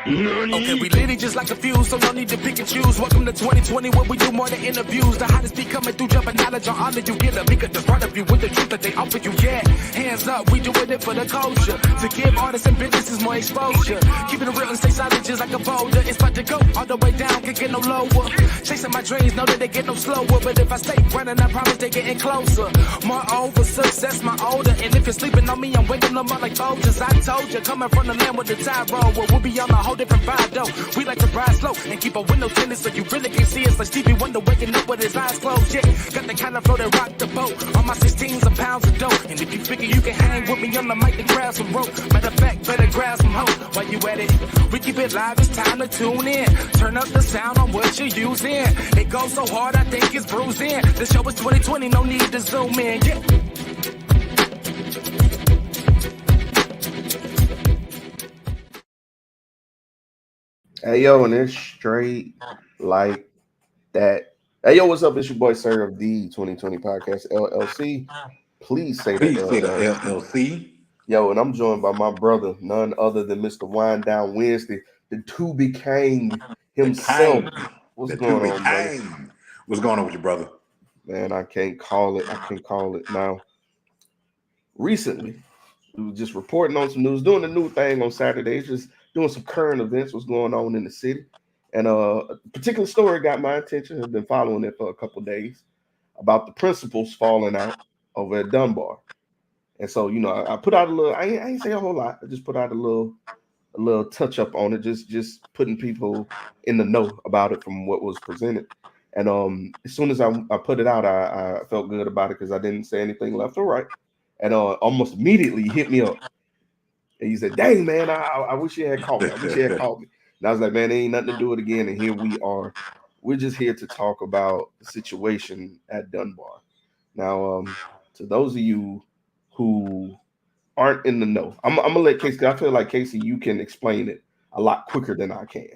Okay, we lit it just like a fuse, so no need to pick and choose. Welcome to 2020, where we do more than interviews. The hottest be coming through, jumping knowledge on honor. You get a bigger the front of you with the truth that they offer you. Yeah, hands up, we doing it for the culture. To give artists and businesses more exposure. Keeping it real and stay solid just like a boulder. It's about to go all the way down, can't get no lower. Chasing my dreams, know that they get no slower. But if I stay running, I promise they getting closer. Moreover, success my older. And if you're sleeping on me, I'm waking them up like soldiers. I told you, coming from the land with the tide roll. Well, we'll be on a whole different vibe though. We like to ride slow and keep our window tinted so you really can't see us like Stevie Wonder waking up with his eyes closed. Yeah, got the kind of flow that rock the boat. On my 16s of pounds of dope. And if you figure you can hang with me on the mic, then grab some rope. Matter of fact, better grab some hope. While you at it, we keep it live, it's time to tune in. Turn up the sound on what you're using. It goes so hard, I think it's bruising. The show is 2020, no need to zoom in. Yeah. Hey, yo, and it's straight like that. Hey, yo, what's up? It's your boy, Sir of the 2020 Podcast, LLC. Please say the LLC. Yo, and I'm joined by my brother, none other than Mr. Wind Down Wednesday, the Tubi Kang himself. What's going on, brother? What's going on with you, brother? Man, I can't call it now. Recently, we were just reporting on some news, doing a new thing on Saturdays, just doing some current events, what's going on in the city. And a particular story got my attention. I've been following it for a couple of days about the principals falling out over at Dunbar. And so, you know, I put out a little, I ain't say a whole lot. I just put out a little touch up on it, just putting people in the know about it from what was presented. And as soon as I put it out, I felt good about it because I didn't say anything left or right. And almost immediately he hit me up. And he said, dang, man, I wish you had called me. I wish you had called me. And I was like, man, there ain't nothing to do it again. And here we are. We're just here to talk about the situation at Dunbar. Now, to those of you who aren't in the know, I'm going to let Casey, I feel like, Casey, you can explain it a lot quicker than I can.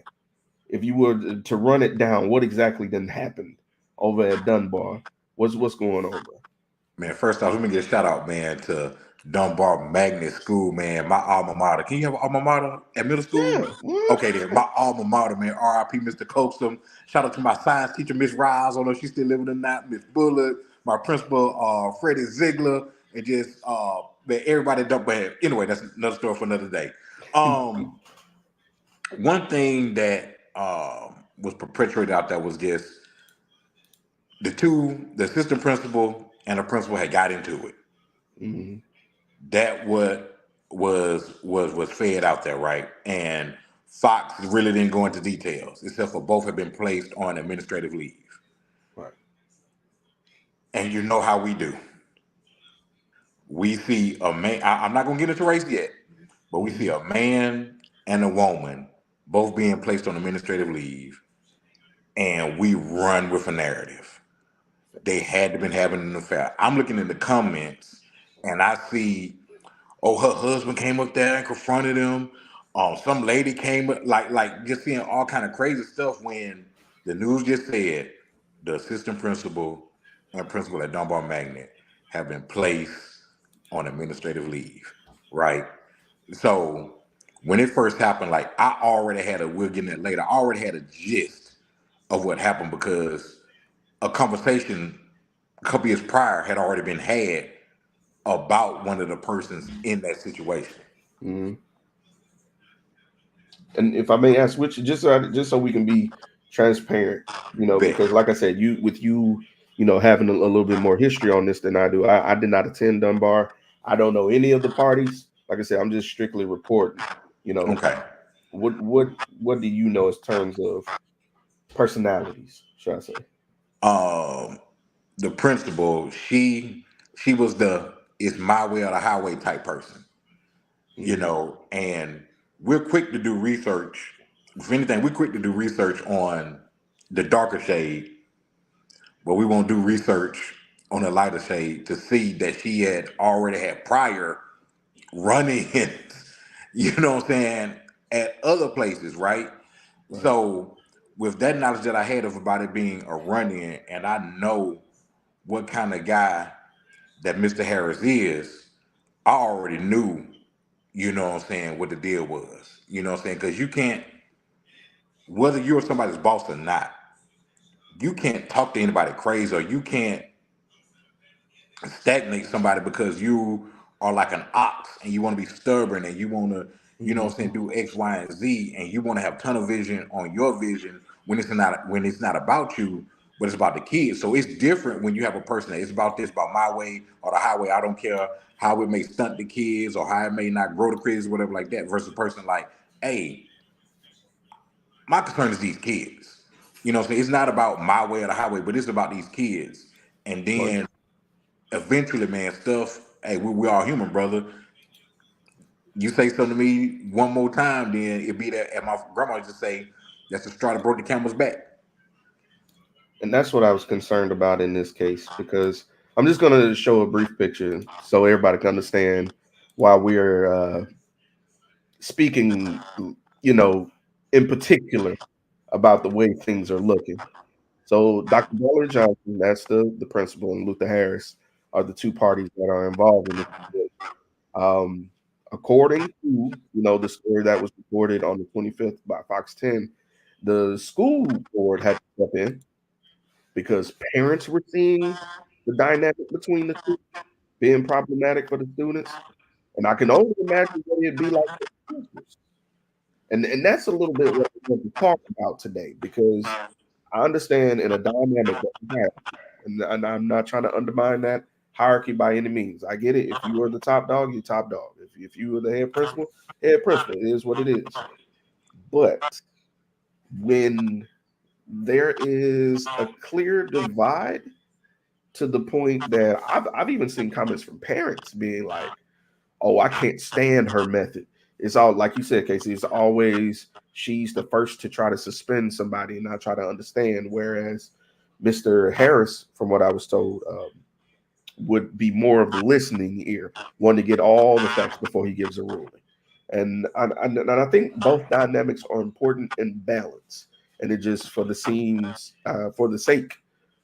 If you were to run it down, what exactly then happened over at Dunbar? What's going on, bro? Man, first off, let me get a shout out, man, to Dunbar Magnet School, man, my alma mater. Can you have an alma mater at middle school? Yeah. Okay, then, my alma mater, man, R.I.P. Mr. Coastum. Shout out to my science teacher, Miss Riles, I don't know if she's still living or not, Miss Bullock, my principal, Freddie Ziegler, and just man, everybody at Dunbar. Anyway, that's another story for another day. One thing that was perpetuated out there was just the assistant principal and the principal had got into it. Mm-hmm. That what was fed out there, right? And Fox really didn't go into details, except for both have been placed on administrative leave. Right. And you know how we do. We see a man, I'm not gonna get into race yet, but we see a man and a woman both being placed on administrative leave, and we run with a narrative. They had to been having an affair. I'm looking in the comments and I see, oh, her husband came up there and confronted him. Some lady came up, like just seeing all kind of crazy stuff when the news just said the assistant principal and principal at Dunbar Magnet have been placed on administrative leave, right? So when it first happened, like we'll get in that later, I already had a gist of what happened because a conversation a couple years prior had already been had about one of the persons in that situation. Mm-hmm. And if I may ask, which just so we can be transparent, you know, because like I said, you having a little bit more history on this than I do. I did not attend Dunbar. I don't know any of the parties. Like I said, I'm just strictly reporting. You know, okay. What do you know in terms of personalities? Should I say? The principal, she was the it's my way or the highway type person, you know, and we're quick to do research. If anything, we're quick to do research on the darker shade, but we won't do research on the lighter shade to see that she had already had prior run-ins, you know what I'm saying, at other places, right? So with that knowledge that I had of about it being a run-in, and I know what kind of guy that Mr. Harris is, I already knew, you know what I'm saying, what the deal was. You know what I'm saying? Because you can't whether you're somebody's boss or not, you can't talk to anybody crazy, or you can't stagnate somebody because you are like an ox and you want to be stubborn and you want to, you know what I'm saying, do X, Y, and Z, and you want to have tunnel vision on your vision when it's not about you, but it's about the kids. So it's different when you have a person that it's about this, about my way or the highway. I don't care how it may stunt the kids or how it may not grow the kids, whatever like that, versus a person like, hey, my concern is these kids. You know what I'm saying? It's not about my way or the highway, but it's about these kids. And Right. then eventually, man, stuff. Hey, we all human, brother. You say something to me one more time, then it be that. And my grandma used to say, "That's the straw that broke the camel's back." And that's what I was concerned about in this case, because I'm just going to show a brief picture so everybody can understand why we're speaking, in particular about the way things are looking. So Dr. Butler Johnson, that's the principal, and Luther Harris are the two parties that are involved in this. Um, According to the story that was reported on the 25th by Fox 10, the school board had to step in because parents were seeing the dynamic between the two being problematic for the students, and I can only imagine what it'd be like for the teachers. And that's a little bit what we're going to talk about today, because I understand in a dynamic that we have, and I'm not trying to undermine that hierarchy by any means. I get it. If you are the top dog, you're top dog. If you are the head principal, it is what it is. But when there is a clear divide to the point that I've even seen comments from parents being like, "Oh, I can't stand her method." It's all like you said, Casey. It's always she's the first to try to suspend somebody and not try to understand. Whereas Mr. Harris, from what I was told, would be more of the listening ear, wanting to get all the facts before he gives a ruling. And I think both dynamics are important in balance. And it just for the scenes, for the sake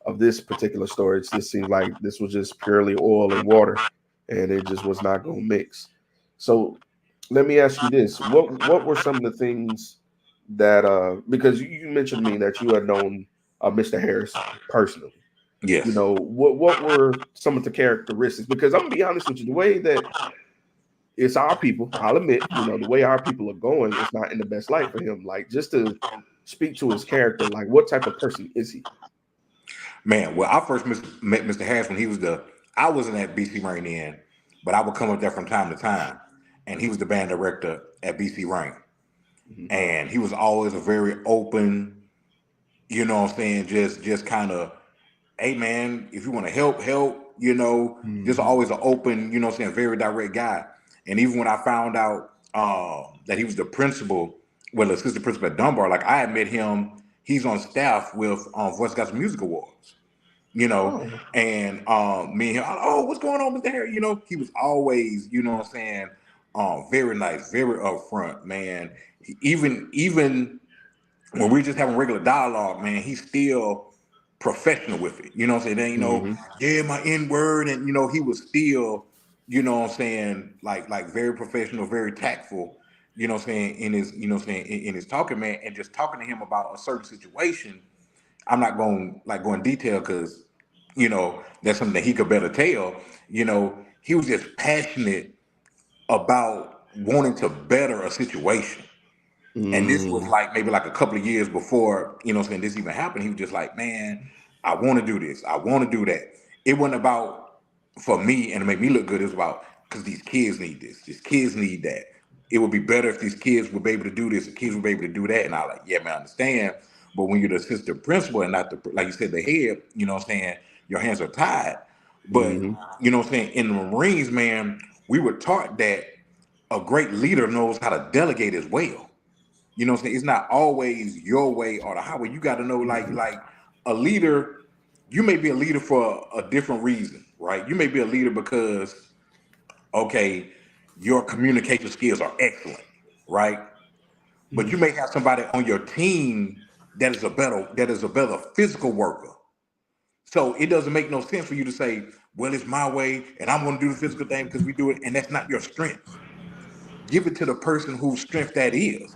of this particular story, it just seems like this was just purely oil and water, and it just was not going to mix. So let me ask you this: what were some of the things that because you mentioned to me that you had known Mr. Harris personally? Yes, What were some of the characteristics? Because I'm gonna be honest with you, the way that it's our people, I'll admit, the way our people are going, it's not in the best light for him. Like, just to speak to his character, like what type of person is he? man. Well, I first met Mr. Harris when he was I wasn't at BC Rain then, but I would come up there from time to time, and he was the band director at BC Rain, Mhm. and he was always a very open, you know what I'm saying, just kind of, hey man, if you want to help, just Mhm. always an open, you know what I'm saying, very direct guy. And even when I found out that he was the principal, well, assistant principal at Dunbar, like I had met him, he's on staff with Voice Gospel Music Awards, Oh. and me and him, oh, what's going on with there? He was always, you know what I'm saying, very nice, very upfront, man. Even when we're just having regular dialogue, man, he's still professional with it. You know what I'm saying? Then, Hmm. yeah, my N word, and he was still, what I'm saying, like very professional, very tactful, you know what I'm saying, in his, you know what I'm saying, in his talking, man, and just talking to him about a certain situation. I'm not going like go in detail because, that's something that he could better tell. He was just passionate about wanting to better a situation. And this was Mm. like maybe like a couple of years before, what I'm saying, this even happened. He was just like, man, I want to do this. I want to do that. It wasn't about for me and to make me look good. It was about because these kids need this. These kids need that. It would be better if these kids would be able to do this. The kids would be able to do that. And I like, yeah, man, I understand. But when you're the assistant principal and not the, like you said, the head, you know what I'm saying, your hands are tied. But, Hmm. you know what I'm saying, in the Marines, man, we were taught that a great leader knows how to delegate as well. You know what I'm saying? It's not always your way or the highway. You got to know, like a leader, you may be a leader for a different reason, right? You may be a leader because, okay, your communication skills are excellent, right? But you may have somebody on your team that is a better physical worker. So it doesn't make no sense for you to say, well, it's my way and I'm going to do the physical thing because we do it, and that's not your strength. Give it to the person whose strength that is.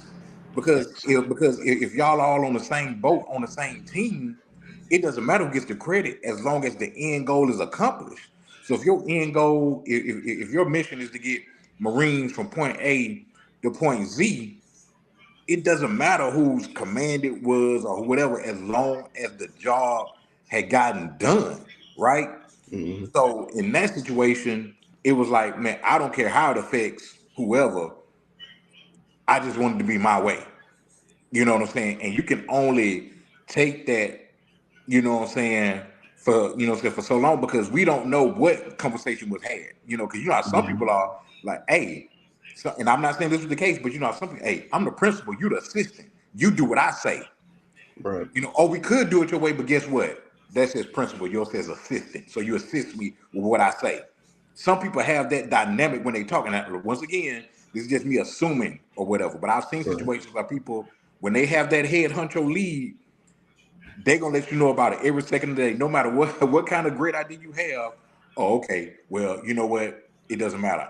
because if y'all all on the same boat on the same team, it doesn't matter who gets the credit as long as the end goal is accomplished. So if your end goal, if your mission is to get Marines from point A to point Z, it doesn't matter whose command it was or whatever, as long as the job had gotten done, right? Mm-hmm. So in that situation, it was like, man, I don't care how it affects whoever. I just wanted to be my way. You know what I'm saying? And you can only take that, you know what I'm saying, for so long because we don't know what conversation was had. Because you know how some Mm-hmm. people are like, hey, and I'm not saying this was the case, but you know how some people, hey, I'm the principal, you the assistant. You do what I say. Right. We could do it your way, but guess what? That says principal, yours says assistant. So you assist me with what I say. Some people have that dynamic when they talk. And once again, this is just me assuming or whatever. But I've seen Right. situations where people, when they have that head honcho lead, they're gonna let you know about it every second of the day, no matter what kind of great idea you have. Oh, okay. Well, you know what? It doesn't matter.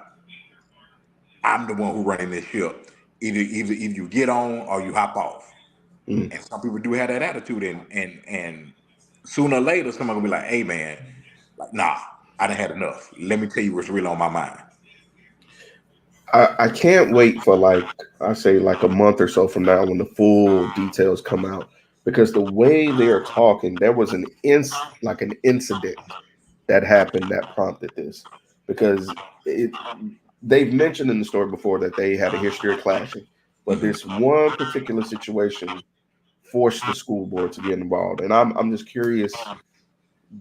I'm the one who running this ship. Either you get on or you hop off. Mm. And some people do have that attitude, and sooner or later, somebody gonna be like, "Hey, man, like, nah, I done had enough. Let me tell you what's really on my mind." I can't wait for I say like a month or so from now when the full details come out because the way they are talking, there was an incident that happened that prompted this because they've mentioned in the story before that they had a history of clashing, but Mhm. this one particular situation forced the school board to get involved, and I'm just curious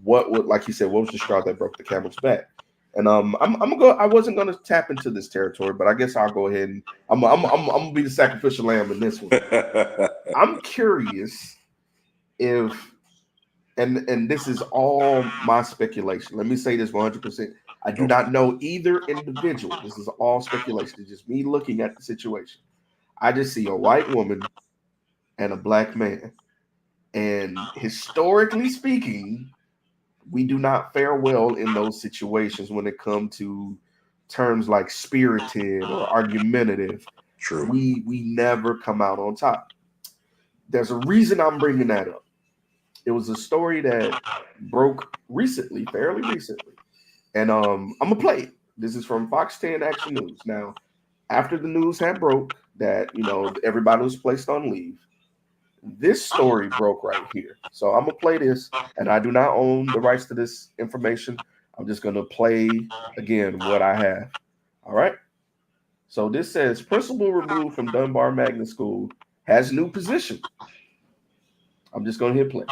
what would, like you said, what was the straw that broke the camel's back? And I'm gonna go. I wasn't gonna tap into this territory, but I guess I'll go ahead and I'm gonna be the sacrificial lamb in this one. I'm curious if, and this is all my speculation. Let me say this 100%. I do Okay. not know either individual. This is all speculation. It's just me looking at the situation. I just see a white woman and a black man, and historically speaking, we do not fare well in those situations when it comes to terms like spirited or argumentative. True. We never come out on top. There's a reason I'm bringing that up. It was a story that broke recently, fairly recently, and I'm gonna play it. This is from Fox 10 Action News. Now, after the news had broke that everybody was placed on leave, this story broke right here. So I'm gonna play this, and I do not own the rights to this information. I'm just gonna play again what I have. All right. So this says principal removed from Dunbar Magnet School has new position. I'm just gonna hit play.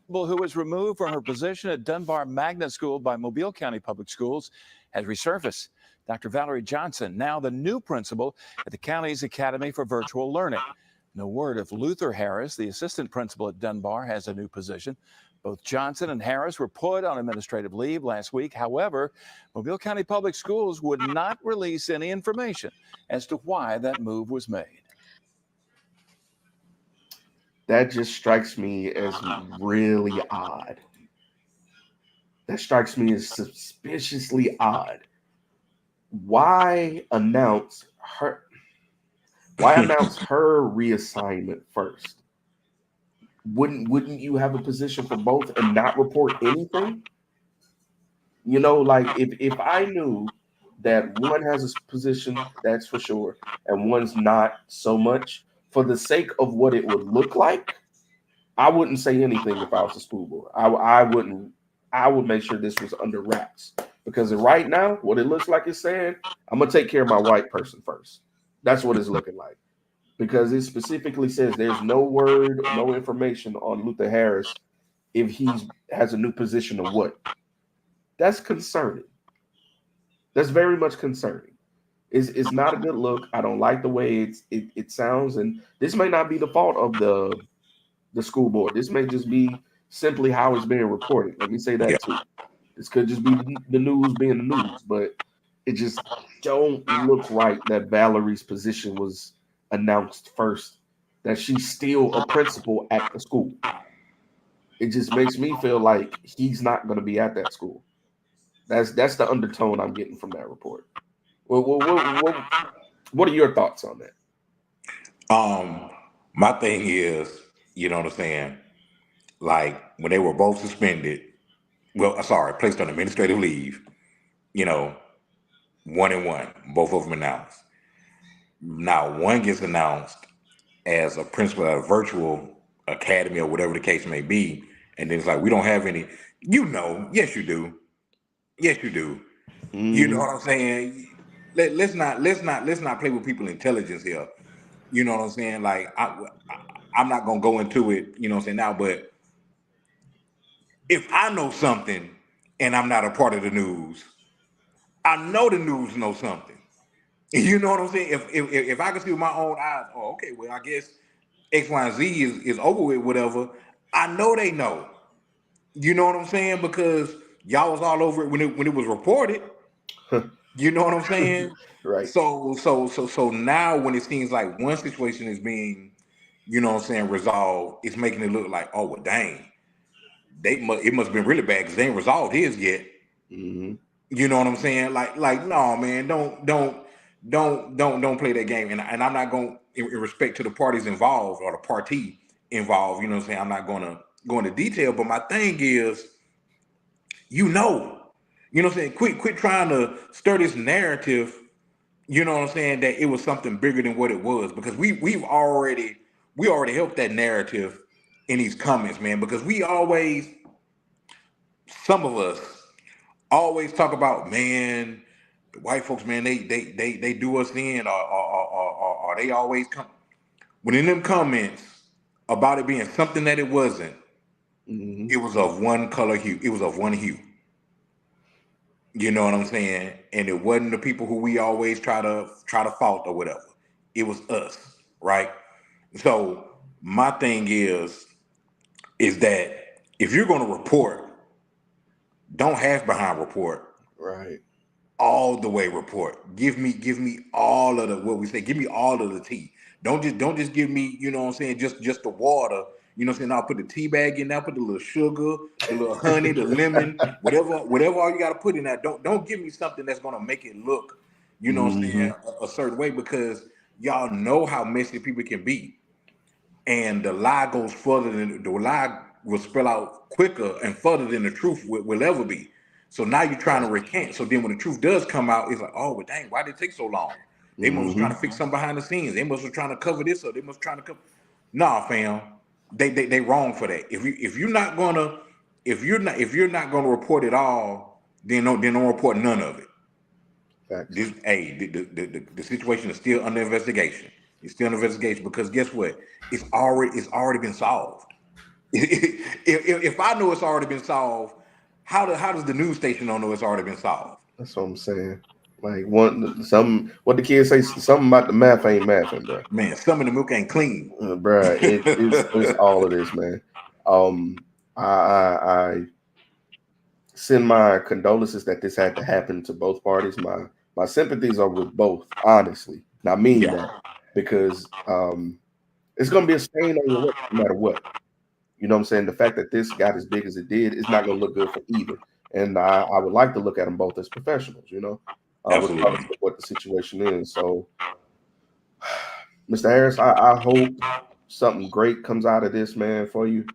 Who was removed from her position at Dunbar Magnet School by Mobile County Public Schools has resurfaced. Dr. Valerie Johnson, now the new principal at the county's Academy for Virtual Learning. No word if Luther Harris, the assistant principal at Dunbar, has a new position. Both Johnson and Harris were put on administrative leave last week. However, Mobile County Public Schools would not release any information as to why that move was made. That just strikes me as really odd. That strikes me as suspiciously odd. Why announce her? Why announce her reassignment first? Wouldn't you have a position for both and not report anything? Like if I knew that one has a position, that's for sure, and one's not so much, for the sake of what it would look like, I wouldn't say anything if I was the school board. I wouldn't. I would make sure this was under wraps because right now, what it looks like it's saying, I'm gonna take care of my white person first. That's what it's looking like because it specifically says there's no word, no information on Luther Harris if he has a new position or what. That's concerning. That's very much concerning. It's not a good look. I don't like the way it sounds, and this may not be the fault of the school board. This may just be simply how it's being reported. Let me say Yeah. that too. This could just be the news being the news, but it just don't look right that Valerie's position was announced first, that she's still a principal at the school. It just makes me feel like he's not going to be at that school. That's the undertone I'm getting from that report. What are your thoughts on that? My thing is, you know what I'm saying? Like when they were both suspended, placed on administrative leave, you know, 1 and 1, both of them announced. Now one gets announced as a principal at a virtual academy or whatever the case may be, and then it's like we don't have any. Yes you do, yes you do. You know Mm-hmm. what I'm saying? Let's not play with people's intelligence here. You know what I'm saying? Like I'm not gonna go into it. You know what I'm saying now, but if I know something and I'm not a part of the news, I know the news knows something. You know what I'm saying? If I can see with my own eyes, oh, okay, well, I guess X, Y, and Z is over with, whatever. I know they know. You know what I'm saying? Because y'all was all over it when it was reported. You know what I'm saying? Right. So now when it seems like one situation is being, you know what I'm saying, resolved, it's making it look like, oh well, dang, it must have been really bad because they ain't resolved his yet. Mm-hmm. You know what I'm saying? Like no, man, don't play that game. And I'm not going in respect to the parties involved or the party involved. You know what I'm saying? I'm not going to go into detail. But my thing is, you know what I'm saying? Quit trying to stir this narrative. You know what I'm saying? That it was something bigger than what it was, because we already helped that narrative in these comments, man. Because some of us always talk about, man, the white folks, man, they do us in, or they always come when in them comments about it being something that it wasn't. Mm-hmm. It was of one color hue. It was of one hue. You know what I'm saying? And it wasn't the people who we always try to fault or whatever. It was us, right? So my thing is that if you're going to report, don't half behind report. Right. All the way report. Give me all of the, what we say. Give me all of the tea. Don't just give me, you know what I'm saying, just the water. You know what I'm saying? I'll put the tea bag in there, put the little sugar, the little honey, the lemon, whatever all you got to put in that. Don't give me something that's gonna make it look, you know what I'm Mm-hmm. saying, a certain way, because y'all know how messy people can be, and the lie goes further than the lie will spell out quicker and further than the truth will ever be. So now you're trying to Right. recant. So then when the truth does come out, it's like, oh, well, dang, why did it take so long? They must was trying Mm-hmm. to fix something behind the scenes. They must was trying to cover this up. They must trying to cover. Nah, fam, they wrong for that. If you're not gonna report it all, then don't report none of it. Facts. The situation is still under investigation. It's still under investigation, because guess what? It's already been solved. If I know it's already been solved, how does the news station don't know it's already been solved? That's what I'm saying. Like what the kids say, something about the math ain't mathing, bro. Man, some of the milk ain't clean. Bruh, it's all of this, man. I send my condolences that this had to happen to both parties. My sympathies are with both, honestly. And I mean Yeah, that because it's gonna be a stain on your work no matter what. You know what I'm saying? The fact that this got as big as it did is not gonna look good for either. And I would like to look at them both as professionals, regardless absolutely. of what the situation is. So Mr. Harris, I hope something great comes out of this, man, for you.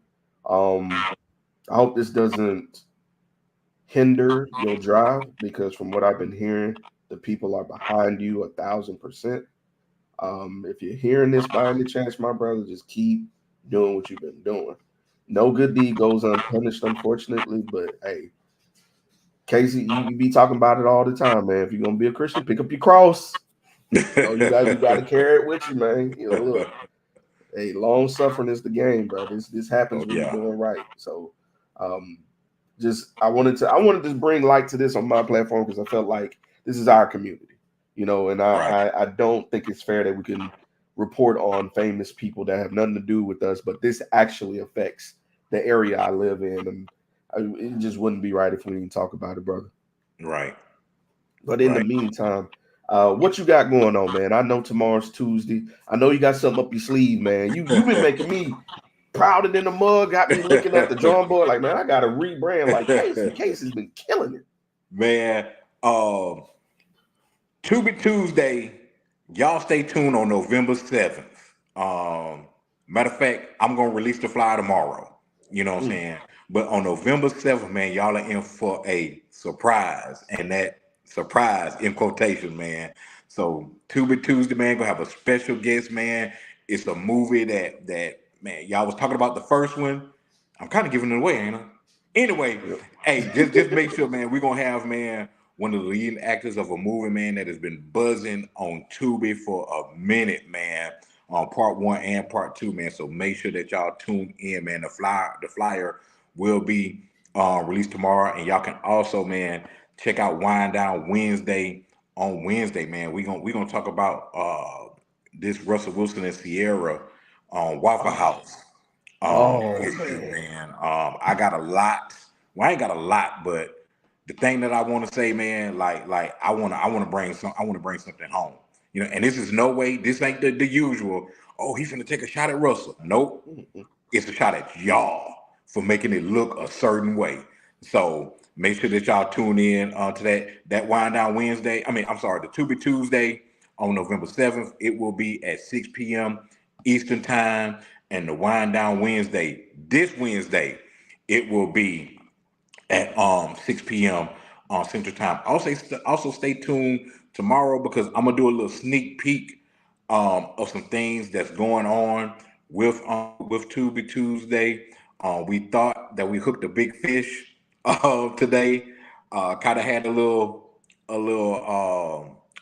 I hope this doesn't hinder your drive, because from what I've been hearing, the people are behind you 1,000%. If you're hearing this by any chance, my brother, just keep doing what you've been doing. No good deed goes unpunished, unfortunately, but hey, Casey, you be talking about it all the time, man. If you're gonna be a Christian, pick up your cross. You got to carry it with you, man. Look, hey, long suffering is the game, bro. This happens Oh when you're yeah, doing right. So, um, I wanted to bring light to this on my platform because I felt like this is our community, and right. I don't think it's fair that we can report on famous people that have nothing to do with us, but this actually affects the area I live in, and it just wouldn't be right if we didn't talk about it, brother. Right, But in the right. meantime, what you got going on, man? I know tomorrow's Tuesday. I know you got something up your sleeve, man. You've been making me prouder than a mug. Got me looking at the drawing board like, man, I got to rebrand. Like Casey, Casey's been killing it. Man, Tubi Tuesday, y'all stay tuned on November 7th. Matter of fact, I'm gonna release the flyer tomorrow. You know what I'm saying? But on November 7th, man, y'all are in for a surprise, and that surprise in quotation, man. So Tubi Tuesday, man, gonna have a special guest, man. It's a movie that man, y'all was talking about the first one. I'm kind of giving it away, ain't I? Anyway, hey, just make sure, man, we're gonna have, man, one of the leading actors of a movie, man, that has been buzzing on Tubi for a minute, man. On part 1 and part 2, man. So make sure that y'all tune in, man. The flyer will be released tomorrow, and y'all can also, man, check out Wind Down Wednesday on Wednesday, man. We gonna talk about this Russell Wilson and Sierra Waffle House issue, man. I got a lot. Well, I ain't got a lot, but the thing that I want to say, man, like I want to bring something home. You know, and this is no way, this ain't the usual, oh, he's gonna take a shot at Russell. Nope. It's a shot at y'all for making it look a certain way. So make sure that y'all tune in to that Wind Down Wednesday. The Tubi Tuesday on November 7th. It will be at 6 p.m. Eastern time. And the Wind Down Wednesday, this Wednesday, it will be at 6 p.m. on Central Time. Also stay tuned tomorrow, because I'm gonna do a little sneak peek of some things that's going on with Tubi Tuesday. We thought that we hooked a big fish today. Kind of had a little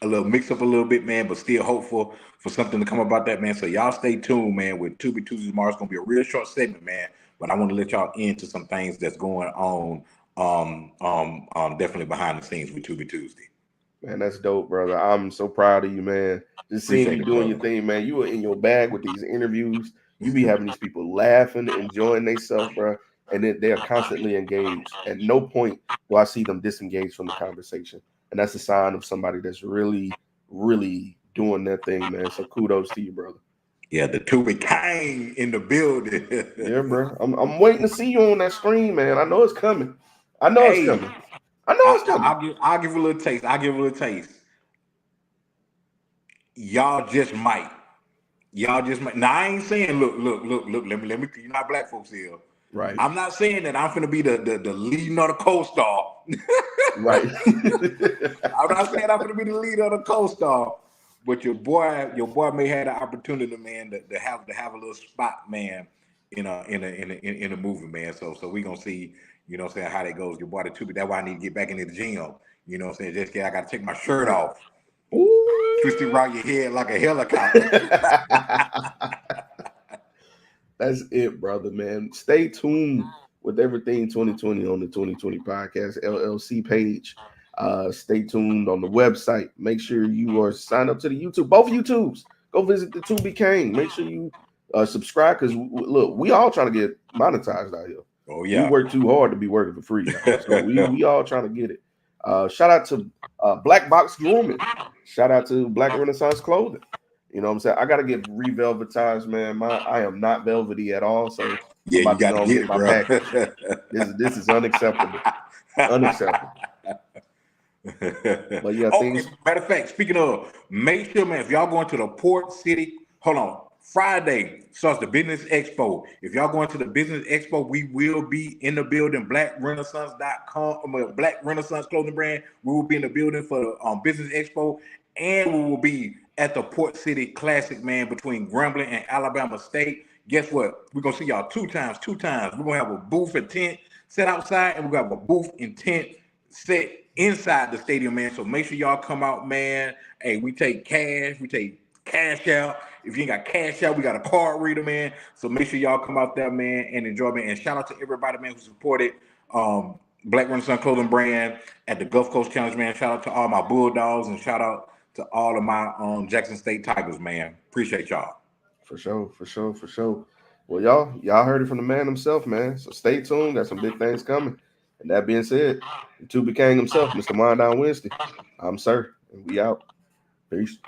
mix up a little bit, man, but still hopeful for something to come about that, man. So y'all stay tuned, man. With Tubi Tuesday tomorrow, it's gonna be a real short segment, man. But I want to let y'all into some things that's going on, definitely behind the scenes with Tubi Tuesday. Man, that's dope, brother. I'm so proud of you, man. Just seeing you doing your thing, man. You are in your bag with these interviews. You be having these people laughing, enjoying themselves, bro, and they are constantly engaged. At no point do I see them disengaged from the conversation, and that's a sign of somebody that's really, really doing their thing, man. So kudos to you, brother. Yeah, the Tubi Kang in the building. Yeah, bro. I'm waiting to see you on that screen, man. I know it's coming. It's coming. I'll give a little taste. Y'all just might. Now I ain't saying look. Let me. You're not black folks here. Right. I'm not saying that I'm finna be the leading of the co-star. Right. I'm not saying I'm gonna be the leader of the co-star, but your boy may have the opportunity, man, to have a little spot, man, in a movie, man. So we gonna see, you know what I'm saying, how that goes. Your boy the Tubi. That's why I need to get back into the gym. You know what I'm saying? I gotta take my shirt off. Ooh. Twist it around your head like a helicopter. That's it, brother, man. Stay tuned with everything 2020 on the 2020 Podcast LLC page. Stay tuned on the website. Make sure you are signed up to the YouTube. Both YouTubes. Go visit the Tubi Kang. Make sure you subscribe, because look, we all trying to get monetized out here. Oh yeah. We work too hard to be working for free. So we all trying to get it. Shout out to Black Box Grooming. Shout out to Black Renaissance Clothing. You know what I'm saying? I got to get re-velvetized, man. I am not velvety at all. So yeah, you got to get it, my bro. This is unacceptable. Unacceptable. But yeah, matter of fact, speaking of, make sure, man, if y'all going to the Port City, hold on. Friday starts the Business Expo. If y'all going to the Business Expo, we will be in the building. BlackRenaissance.com, Black Renaissance Clothing Brand. We will be in the building for the Business Expo, and we will be at the Port City Classic, man, between Grambling and Alabama State. Guess what? We're gonna see y'all two times. We're gonna have a booth and tent set outside, and we're gonna have a booth and tent set inside the stadium, man. So make sure y'all come out, man. Hey, we take cash out. If you ain't got cash out, we got a card reader, man. So make sure y'all come out there, man, and enjoy, man. And shout out to everybody, man, who supported Black Renaissance Clothing Brand at the Gulf Coast Challenge, man. Shout out to all my Bulldogs, and shout out to all of my Jackson State Tigers, man. Appreciate y'all. For sure. Well, y'all heard it from the man himself, man. So stay tuned. Got some big things coming. And that being said, Tubi Kang himself, Mr. Wind Down Wednesday. I'm Sir, and we out. Peace.